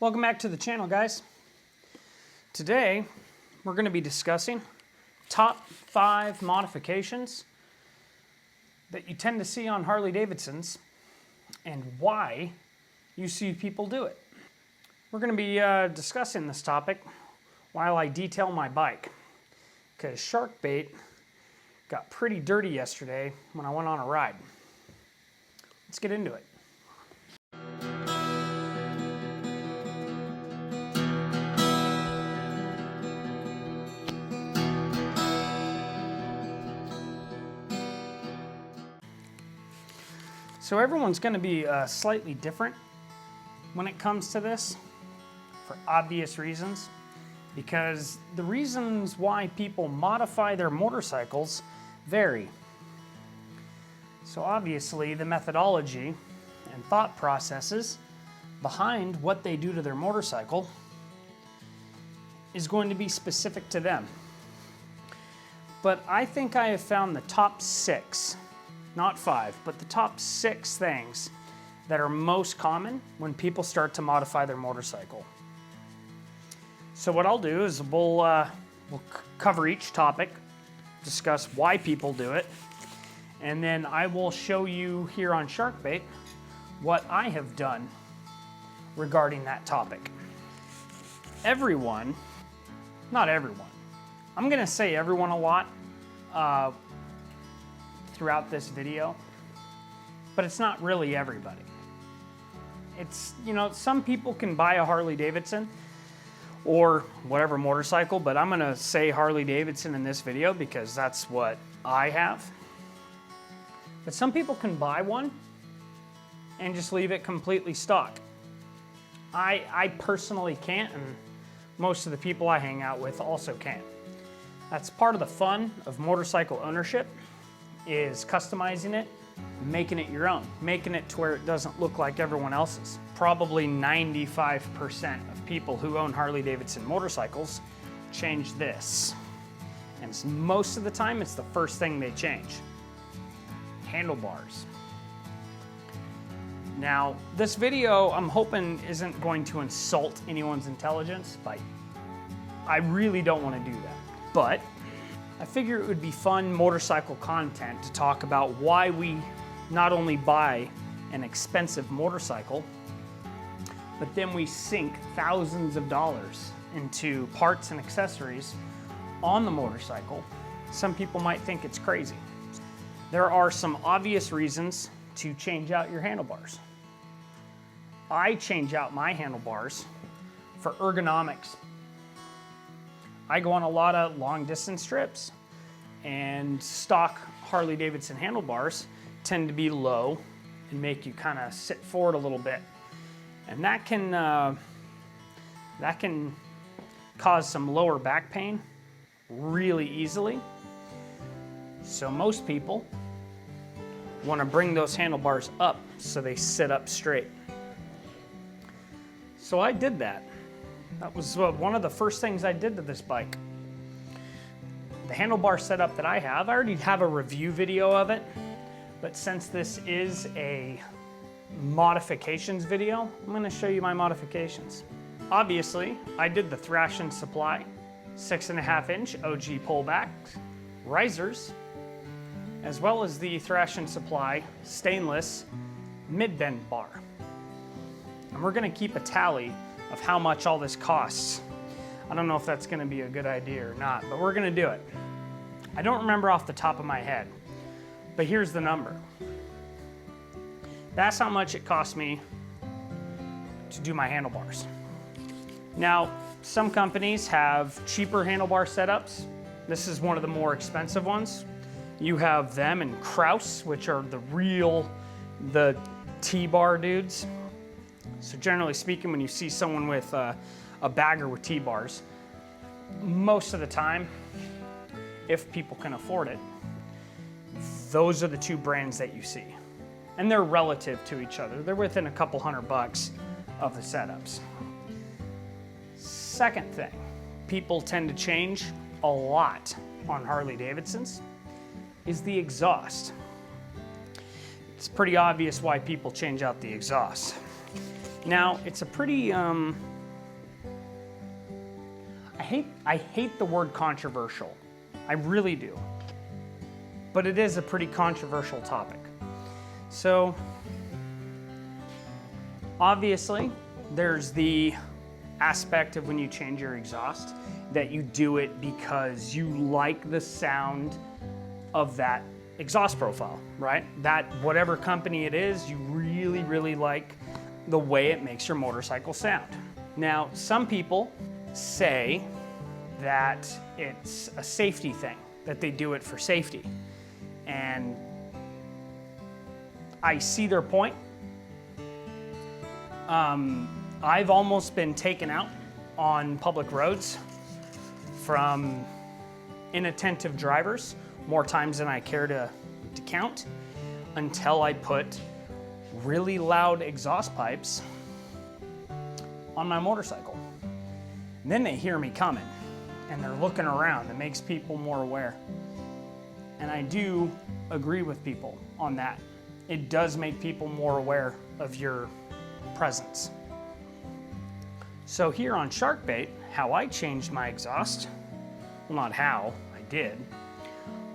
Welcome back to the channel, guys. Today, we're going to be discussing top 5 modifications that you tend to see on Harley Davidsons and why you see people do it. We're going to be discussing this topic while I detail my bike, because shark bait got pretty dirty yesterday when I went on a ride. Let's get into it. So everyone's going to be slightly different when it comes to this, for obvious reasons, because the reasons why people modify their motorcycles vary. So obviously the methodology and thought processes behind what they do to their motorcycle is going to be specific to them. But I think I have found the top 6, not 5, but the top 6 things that are most common when people start to modify their motorcycle. So what I'll do is we'll cover each topic, discuss why people do it, and then I will show you here on Sharkbait what I have done regarding that topic. Everyone, not everyone, I'm gonna say everyone a lot throughout this video, but it's not really everybody. It's, you know, some people can buy a Harley Davidson or whatever motorcycle, but I'm gonna say Harley Davidson in this video because that's what I have. But some people can buy one and just leave it completely stock. I personally can't, and most of the people I hang out with also can't. That's part of the fun of motorcycle ownership, is customizing it, making it your own, making it to where it doesn't look like everyone else's. Probably 95% of people who own Harley Davidson motorcycles change this. And most of the time, it's the first thing they change. Handlebars. Now, this video, I'm hoping, isn't going to insult anyone's intelligence, but I really don't want to do that. But I figure it would be fun motorcycle content to talk about why we not only buy an expensive motorcycle, but then we sink thousands of dollars into parts and accessories on the motorcycle. Some people might think it's crazy. There are some obvious reasons to change out your handlebars. I change out my handlebars for ergonomics. I go on a lot of long distance trips, and stock Harley Davidson handlebars tend to be low and make you kind of sit forward a little bit. And that can cause some lower back pain really easily. So most people want to bring those handlebars up so they sit up straight. So I did that. That was one of the first things I did to this bike. The handlebar setup that I already have a review video of it, but since this is a modifications video, I'm going to show you my modifications. Obviously, I did the Thrash & Supply 6.5-inch OG pullback risers, as well as the Thrash & Supply stainless mid-bend bar. And we're going to keep a tally of how much all this costs. I don't know if that's going to be a good idea or not, but we're going to do it. I don't remember off the top of my head, but here's the number. That's how much it cost me to do my handlebars. Now, some companies have cheaper handlebar setups. This is one of the more expensive ones. You have them and Kraus, which are the T-bar dudes. So generally speaking, when you see someone with a bagger with T-bars, most of the time, if people can afford it, those are the 2 brands that you see. And they're relative to each other. They're within a couple $100 of the setups. Second thing, people tend to change a lot on Harley Davidsons is the exhaust. It's pretty obvious why people change out the exhaust. Now, it's a pretty, I hate the word controversial. I really do. But it is a pretty controversial topic. So, obviously, there's the aspect of when you change your exhaust that you do it because you like the sound of that exhaust profile, right? That whatever company it is, you really, really like the way it makes your motorcycle sound. Now, some people say that it's a safety thing, that they do it for safety. And I see their point. I've almost been taken out on public roads from inattentive drivers more times than I care to count, until I put really loud exhaust pipes on my motorcycle. And then they hear me coming and they're looking around. It makes people more aware. And I do agree with people on that. It does make people more aware of your presence. So here on Sharkbait, how I changed my exhaust, well, not how, I did,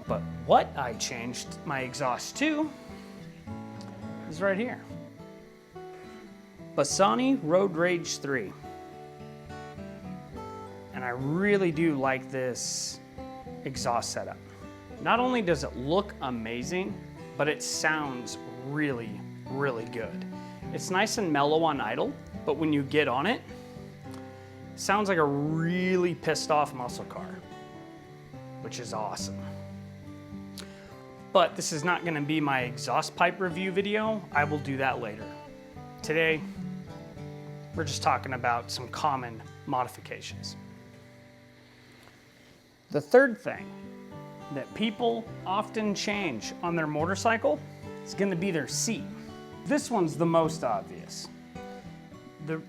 but what I changed my exhaust to is right here. Bassani Road Rage 3. And I really do like this exhaust setup. Not only does it look amazing, but it sounds really, really good. It's nice and mellow on idle, but when you get on it, it sounds like a really pissed off muscle car, which is awesome. But this is not gonna be my exhaust pipe review video. I will do that later. Today, we're just talking about some common modifications. The third thing that people often change on their motorcycle is gonna be their seat. This one's the most obvious. The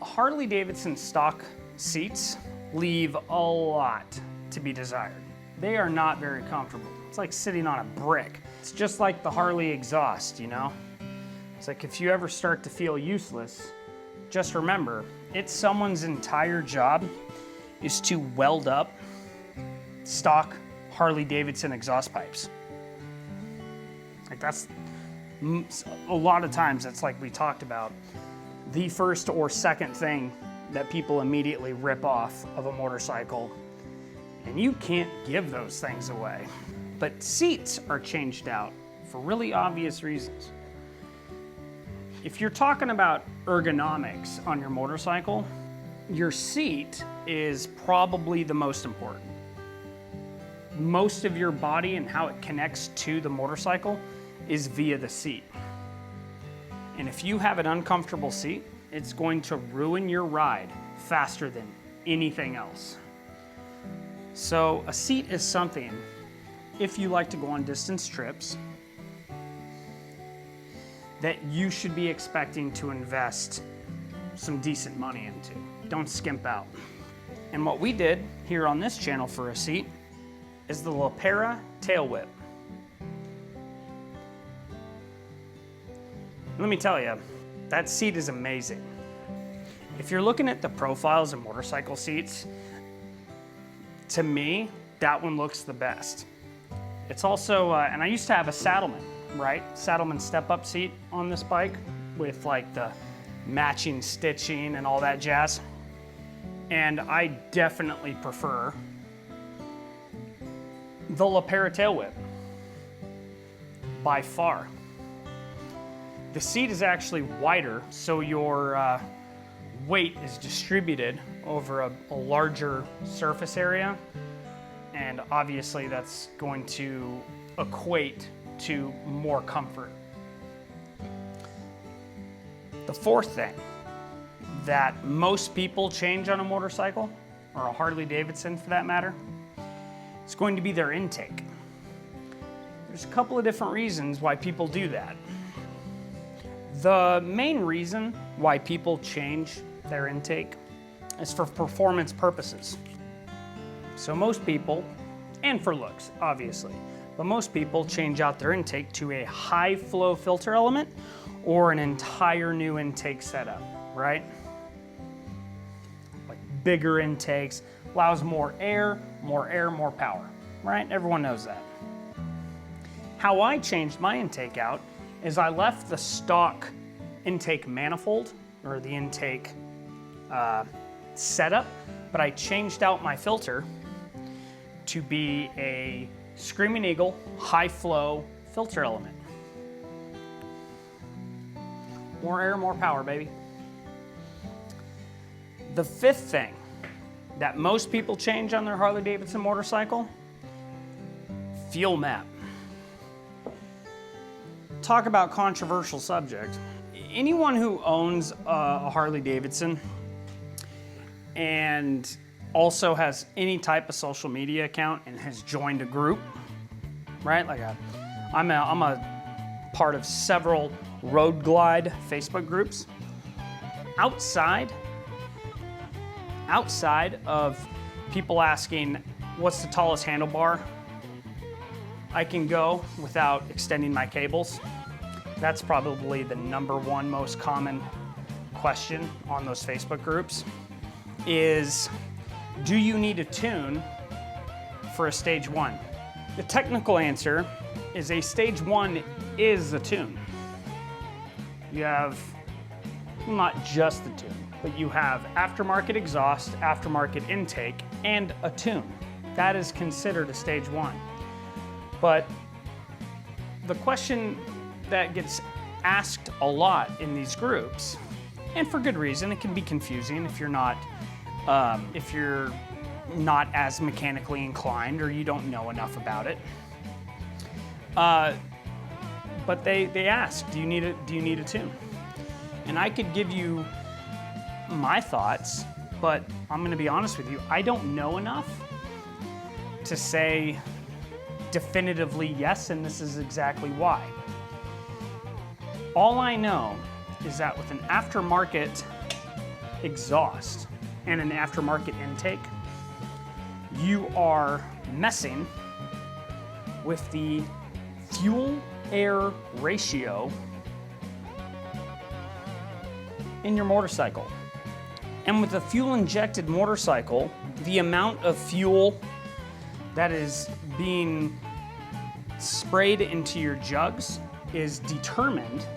Harley Davidson stock seats leave a lot to be desired. They are not very comfortable. It's like sitting on a brick. It's just like the Harley exhaust, you know? It's like if you ever start to feel useless, just remember, it's someone's entire job is to weld up stock Harley Davidson exhaust pipes. Like that's, a lot of times that's like we talked about, the first or second thing that people immediately rip off of a motorcycle. And you can't give those things away. But seats are changed out for really obvious reasons. If you're talking about ergonomics on your motorcycle, your seat is probably the most important. Most of your body and how it connects to the motorcycle is via the seat. And if you have an uncomfortable seat, it's going to ruin your ride faster than anything else. So a seat is something, if you like to go on distance trips, that you should be expecting to invest some decent money into. Don't skimp out. And what we did here on this channel for a seat is the Lepera Tail Whip. Let me tell you, that seat is amazing. If you're looking at the profiles of motorcycle seats, to me, that one looks the best. It's also, and I used to have a Saddleman, right? Saddleman step-up seat on this bike with like the matching stitching and all that jazz. And I definitely prefer the Lepera Tail Whip, by far. The seat is actually wider, so your weight is distributed over a larger surface area, and obviously that's going to equate to more comfort. The fourth thing that most people change on a motorcycle, or a Harley Davidson for that matter, is going to be their intake. There's a couple of different reasons why people do that. The main reason why people change their intake is for performance purposes. So most people, and for looks, obviously, but most people change out their intake to a high flow filter element or an entire new intake setup. right? Like bigger intakes, allows more air, more power, right? Everyone knows that. How I changed my intake out is I left the stock intake manifold, or the intake setup, but I changed out my filter to be a Screaming Eagle high flow filter element. More air, more power, baby. The fifth thing that most people change on their Harley-Davidson motorcycle, fuel map. Talk about controversial subject. Anyone who owns a Harley-Davidson and also has any type of social media account and has joined a group, right? Like I'm a part of several Road Glide Facebook groups. Outside of people asking, what's the tallest handlebar I can go without extending my cables? That's probably the #1 most common question on those Facebook groups is, do you need a tune for a stage 1? The technical answer is a stage 1 is a tune. You have, well, not just the tune, but you have aftermarket exhaust, aftermarket intake, and a tune. That is considered a stage 1. But the question that gets asked a lot in these groups, and for good reason, it can be confusing if you're not as mechanically inclined or you don't know enough about it. But they ask, do you need a tune? And I could give you my thoughts, but I'm going to be honest with you, I don't know enough to say definitively yes, and this is exactly why. All I know is that with an aftermarket exhaust and an aftermarket intake, you are messing with the fuel-air ratio in your motorcycle. And with a fuel-injected motorcycle, the amount of fuel that is being sprayed into your jugs is determined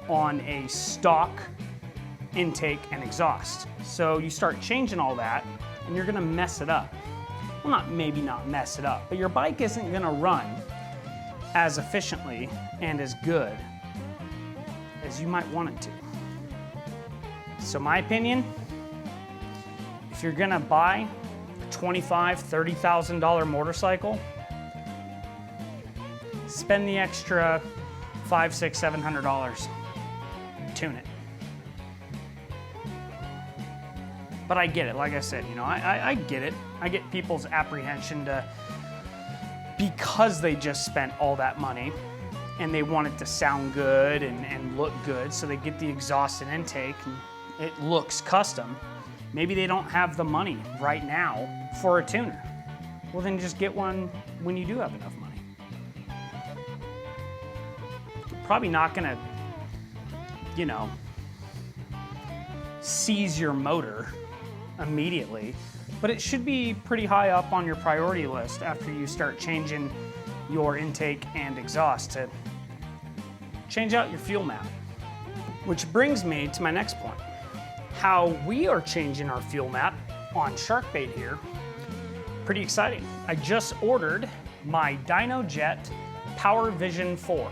on a stock intake and exhaust. So you start changing all that and you're gonna mess it up. Well, maybe not mess it up, but your bike isn't gonna run as efficiently and as good as you might want it to. So my opinion, if you're gonna buy a $25,000, $30,000 motorcycle, spend the extra $500, $600, $700, tune it. But I get it, like I said, I get it. I get people's apprehension because they just spent all that money and they want it to sound good and look good, so they get the exhaust and intake and it looks custom. Maybe they don't have the money right now for a tuner. Well, then just get one when you do have enough money. You're probably not gonna, seize your motor immediately, but it should be pretty high up on your priority list after you start changing your intake and exhaust to change out your fuel map. Which brings me to my next point. How we are changing our fuel map on Sharkbait here. Pretty exciting. I just ordered my Dyno Jet Power Vision 4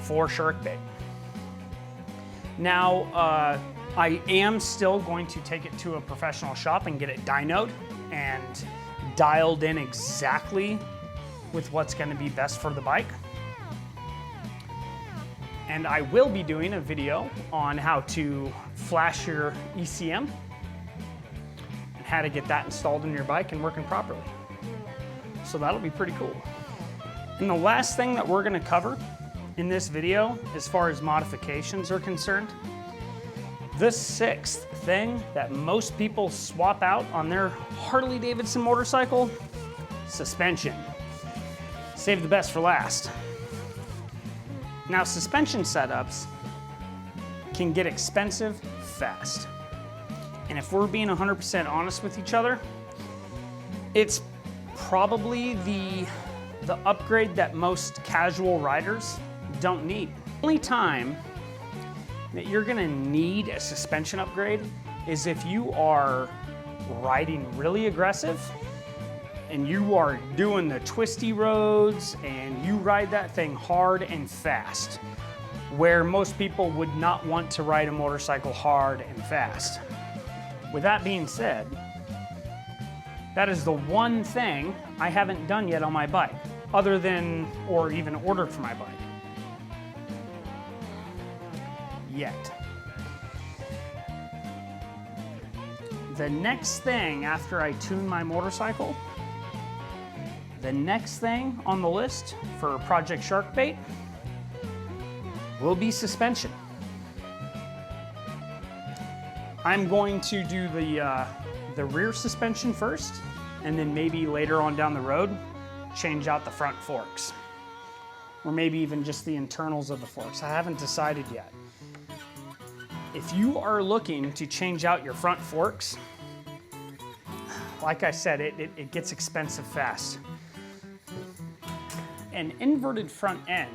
for Sharkbait. Now, I am still going to take it to a professional shop and get it dynoed and dialed in exactly with what's going to be best for the bike. And I will be doing a video on how to flash your ECM and how to get that installed in your bike and working properly. So that'll be pretty cool. And the last thing that we're going to cover in this video, as far as modifications are concerned, the sixth thing that most people swap out on their Harley-Davidson motorcycle, suspension. Save the best for last. Now, suspension setups can get expensive fast. And if we're being 100% honest with each other, it's probably the upgrade that most casual riders don't need. The only time that you're gonna need a suspension upgrade is if you are riding really aggressive and you are doing the twisty roads and you ride that thing hard and fast, where most people would not want to ride a motorcycle hard and fast. With that being said, that is the one thing I haven't done yet on my bike, other than, or even ordered for my bike. Yet. The next thing after I tune my motorcycle, the next thing on the list for Project Sharkbait will be suspension. I'm going to do the rear suspension first, and then maybe later on down the road, change out the front forks. Or maybe even just the internals of the forks. I haven't decided yet. If you are looking to change out your front forks, like I said, it gets expensive fast. An inverted front end,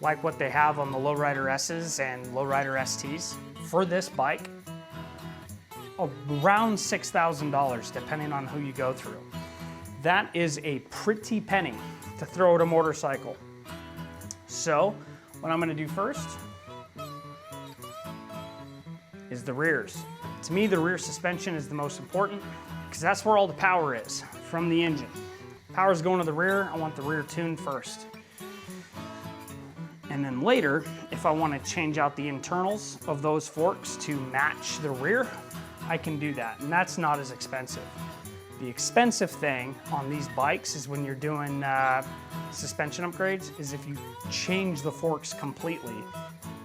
like what they have on the Lowrider S's and Lowrider STs, for this bike, around $6,000, depending on who you go through. That is a pretty penny to throw at a motorcycle. So, what I'm gonna do first is the rears. To me, the rear suspension is the most important because that's where all the power is from the engine. Power's going to the rear, I want the rear tuned first. And then later, if I want to change out the internals of those forks to match the rear, I can do that, and that's not as expensive. The expensive thing on these bikes is when you're doing suspension upgrades, is if you change the forks completely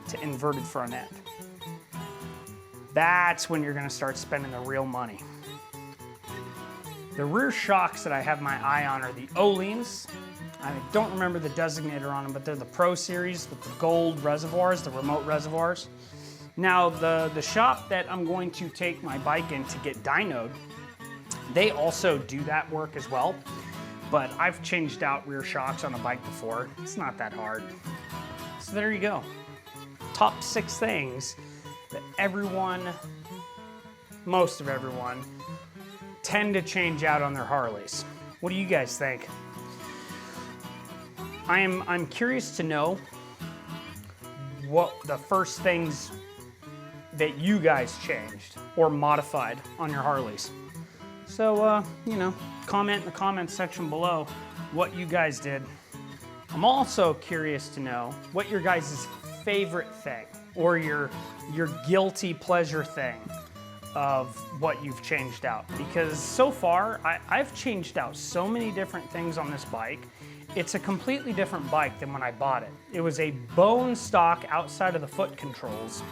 to inverted front end. That's when you're gonna start spending the real money. The rear shocks that I have my eye on are the Öhlins. I don't remember the designator on them, but they're the Pro Series with the gold reservoirs, the remote reservoirs. Now, the shop that I'm going to take my bike in to get dynoed, they also do that work as well, but I've changed out rear shocks on a bike before. It's not that hard. So there you go. Top 6 things that everyone, most of everyone, tend to change out on their Harleys. What do you guys think? I'm curious to know what the first things that you guys changed or modified on your Harleys. So, you know, comment in the comments section below what you guys did. I'm also curious to know what your guys' favorite thing or your guilty pleasure thing of what you've changed out. Because so far, I've changed out so many different things on this bike. It's a completely different bike than when I bought it. It was a bone stock outside of the foot controls,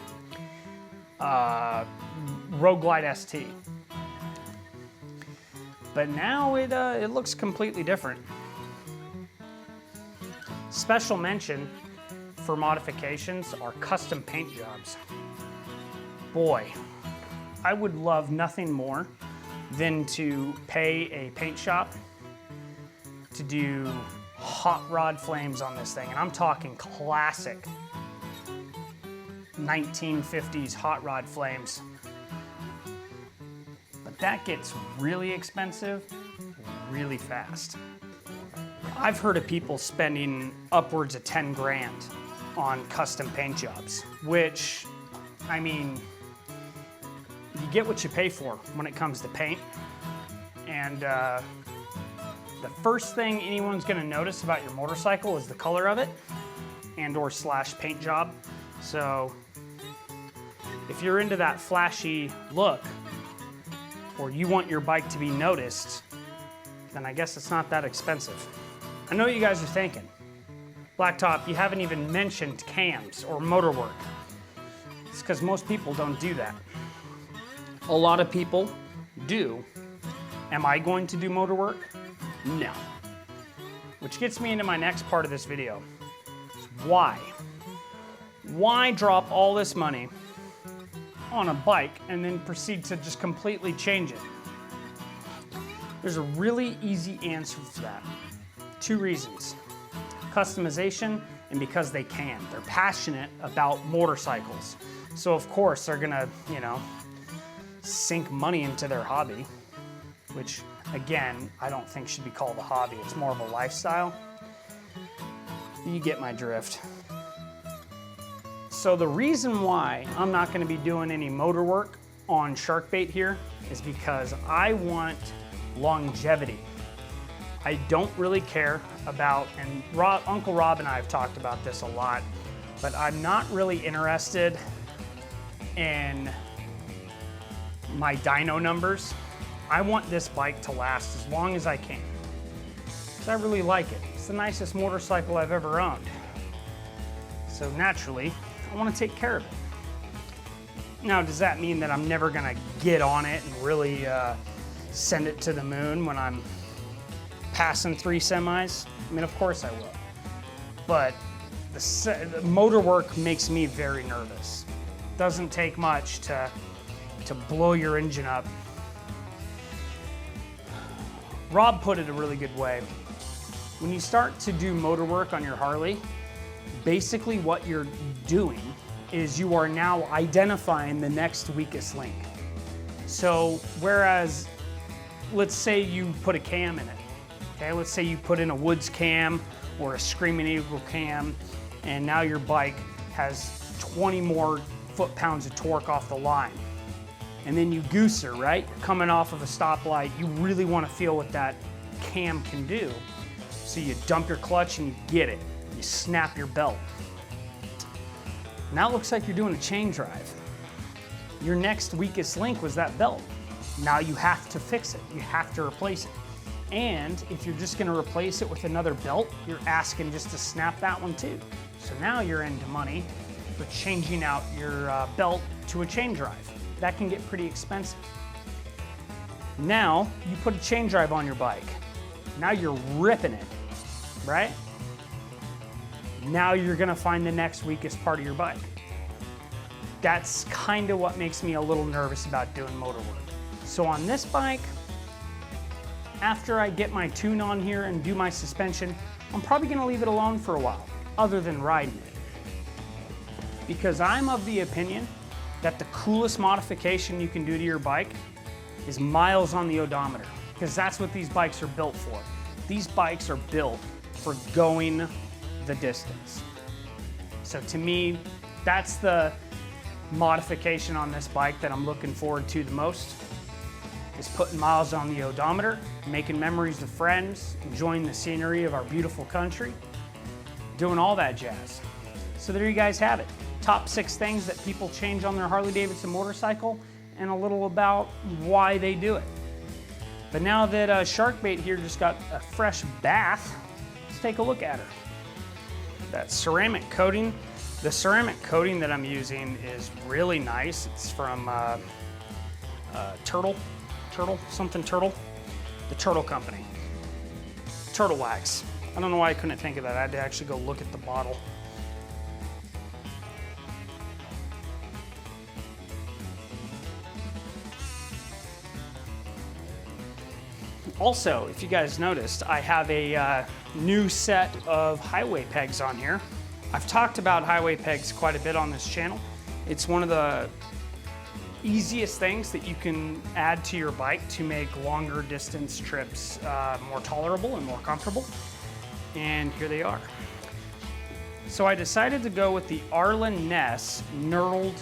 Road Glide ST. But now it looks completely different. Special mention for modifications are custom paint jobs. Boy, I would love nothing more than to pay a paint shop to do hot rod flames on this thing. And I'm talking classic 1950s hot rod flames. But that gets really expensive really fast. I've heard of people spending upwards of 10 grand on custom paint jobs, which, I mean, you get what you pay for when it comes to paint. And the first thing anyone's gonna notice about your motorcycle is the color of it and or / paint job. So if you're into that flashy look or you want your bike to be noticed, then I guess it's not that expensive. I know what you guys are thinking. Blacktop, you haven't even mentioned cams or motor work. It's because most people don't do that. A lot of people do. Am I going to do motor work? No. Which gets me into my next part of this video. Why? Why drop all this money on a bike and then proceed to just completely change it? There's a really easy answer for that. 2 reasons. Customization, and because they can. They're passionate about motorcycles. So of course they're gonna, sink money into their hobby, which again, I don't think should be called a hobby. It's more of a lifestyle. You get my drift. So the reason why I'm not gonna be doing any motor work on Sharkbait here is because I want longevity. I don't really care about, and Uncle Rob and I have talked about this a lot, but I'm not really interested in my dyno numbers. I want this bike to last as long as I can, because I really like it. It's the nicest motorcycle I've ever owned. So naturally, I want to take care of it. Now, does that mean that I'm never gonna get on it and really send it to the moon when I'm passing 3 semis? I mean, of course I will. But the motor work makes me very nervous. Doesn't take much to blow your engine up. Rob put it a really good way. When you start to do motor work on your Harley, basically what you're doing is you are now identifying the next weakest link. So whereas, let's say you put a cam in it, okay? Let's say you put in a Woods cam or a Screaming Eagle cam, and now your bike has 20 more foot-pounds of torque off the line. And then you gooser, right? You're coming off of a stoplight. You really want to feel what that cam can do. So you dump your clutch and you get it. You snap your belt. Now it looks like you're doing a chain drive. Your next weakest link was that belt. Now you have to fix it. You have to replace it. And if you're just gonna replace it with another belt, you're asking just to snap that one too. So now you're into money for changing out your belt to a chain drive. That can get pretty expensive. Now you put a chain drive on your bike. Now you're ripping it, right? Now you're gonna find the next weakest part of your bike. That's kind of what makes me a little nervous about doing motor work. So on this bike, after I get my tune on here and do my suspension, I'm probably gonna leave it alone for a while, other than riding it. Because I'm of the opinion that the coolest modification you can do to your bike is miles on the odometer, because that's what these bikes are built for. These bikes are built for going the distance. So to me, that's the modification on this bike that I'm looking forward to the most, is putting miles on the odometer, making memories with friends, enjoying the scenery of our beautiful country, doing all that jazz. So there you guys have it. Top 6 things that people change on their Harley-Davidson motorcycle, and a little about why they do it. But now that Sharkbait here just got a fresh bath, let's take a look at her. That ceramic coating, the ceramic coating that I'm using is really nice. It's from Turtle, the Turtle Company. Turtle Wax. I don't know why I couldn't think of that. I had to actually go look at the bottle. Also, if you guys noticed, I have a new set of highway pegs on here. I've talked about highway pegs quite a bit on this channel. It's one of the easiest things that you can add to your bike to make longer distance trips more tolerable and more comfortable. And here they are. So I decided to go with the Arlen Ness knurled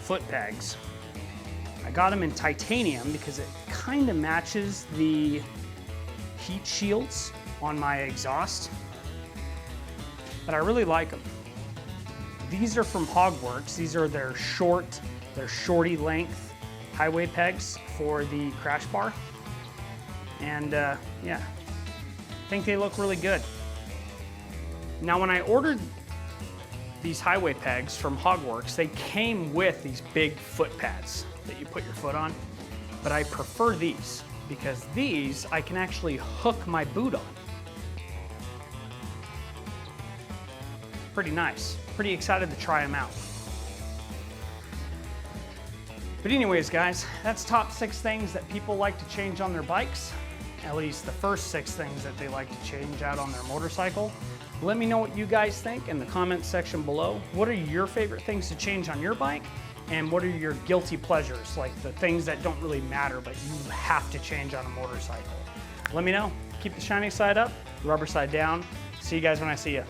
foot pegs. I got them in titanium because it kind of matches the heat shields on my exhaust, but I really like them. These are from Hogworks. These are their shorty length highway pegs for the crash bar. And yeah, I think they look really good. Now when I ordered these highway pegs from Hogworks, they came with these big foot pads that you put your foot on, but I prefer these because these I can actually hook my boot on. pretty nice. Pretty excited to try them out. But anyways, guys, that's top 6 things that people like to change on their bikes. At least the first 6 things that they like to change out on their motorcycle. Let me know what you guys think in the comments section below. What are your favorite things to change on your bike? And what are your guilty pleasures, like the things that don't really matter, but you have to change on a motorcycle? Let me know. Keep the shiny side up, the rubber side down. See you guys when I see you.